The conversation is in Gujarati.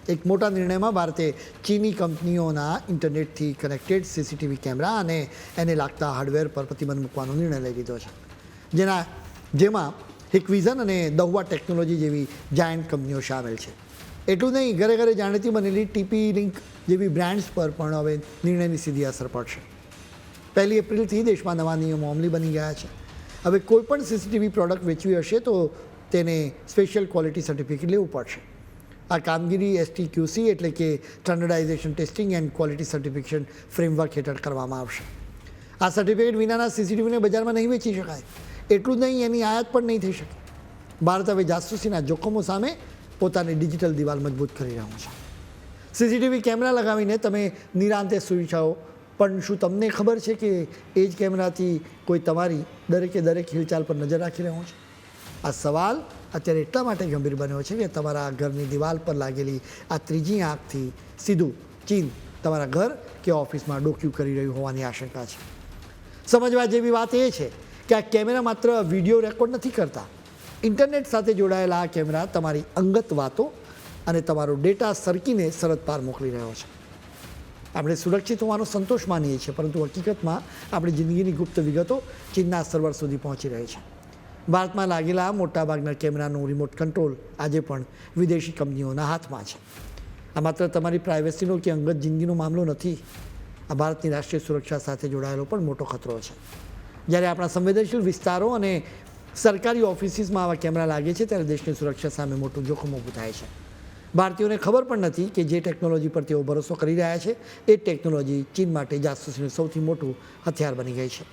એક મોટા નિર્ણયમાં ભારતે ચીની કંપનીઓના ઇન્ટરનેટથી કનેક્ટેડ સીસીટીવી કેમેરા અને એને લાગતા હાર્ડવેર પર પ્રતિબંધ મૂકવાનો નિર્ણય લઈ લીધો છે, જેમાં હિકવિઝન અને દહુઆ ટેકનોલોજી જેવી જાયન્ટ કંપનીઓ સામેલ છે. એટલું નહીં, ઘરે ઘરે જાણીતી બનેલી ટીપી લિંક જેવી બ્રાન્ડ્સ પર પણ હવે નિર્ણયની સીધી અસર પડશે. 1 એપ્રિલથી દેશમાં નવા નિયમો અમલી બની ગયા છે. હવે કોઈ પણ સીસીટીવી પ્રોડક્ટ વેચવી હશે તો તેને સ્પેશિયલ ક્વોલિટી સર્ટિફિકેટ લેવું પડશે. આ કામગીરી STQC એટલે કે standardisation testing and quality certification framework હેઠળ કરવામાં આવશે. આ સર્ટિફિકેટ વિનાના સીસીટીવીને બજારમાં નહીં વેચી શકાય. એટલું જ નહીં, એની આયાત પણ નહીં થઈ શકે. ભારત હવે જાસૂસીના જોખમો સામે પોતાની ડિજિટલ દિવાલ મજબૂત કરી રહ્યું છે. સીસીટીવી કેમેરા લગાવીને તમે નિરાંતે સૂઈ જાઓ, પણ શું તમને ખબર છે કે એ જ કેમેરાથી કોઈ તમારી દરેકે દરેક હિલચાલ પર નજર રાખી રહ્યું છે? આ સવાલ અત્યારે એટલા માટે ગંભીર બન્યો છે કે તમારા ઘરની દિવાલ પર લાગેલી આ ત્રીજી આંખથી સીધું ચીન તમારા ઘર કે ઓફિસમાં ડોક્યુ કરી રહ્યું હોવાની આશંકા છે. સમજવા જેવી વાત એ છે કે આ કેમેરા માત્ર વિડીયો રેકોર્ડ નથી કરતા. ઇન્ટરનેટ સાથે જોડાયેલા આ કેમેરા તમારી અંગત વાતો અને તમારો ડેટા સરકીને સરહદ પાર મોકલી રહ્યો છે. આપણે સુરક્ષિત હોવાનો સંતોષ માનીએ છીએ, પરંતુ હકીકતમાં આપણી જિંદગીની ગુપ્ત વિગતો ચીનના સર્વર સુધી પહોંચી રહી છે. ભારતમાં લાગેલા મોટાભાગના કેમેરાનું રિમોટ કંટ્રોલ આજે પણ વિદેશી કંપનીઓના હાથમાં છે. આ માત્ર તમારી પ્રાઇવસીનો કે અંગત જિંદગીનો મામલો નથી. આ ભારતની રાષ્ટ્રીય સુરક્ષા સાથે જોડાયેલો પણ મોટો ખતરો છે. જ્યારે આપણા સંવેદનશીલ વિસ્તારો અને સરકારી ઓફિસીસમાં આવા કેમેરા લાગે છે ત્યારે દેશની સુરક્ષા સામે મોટું જોખમ ઊભું થાય છે. ભારતીયોને ખબર પણ નથી કે જે ટેકનોલોજી પર તેઓ ભરોસો કરી રહ્યા છે એ ટેકનોલોજી ચીન માટે જાસૂસીનું સૌથી મોટું હથિયાર બની ગઈ છે.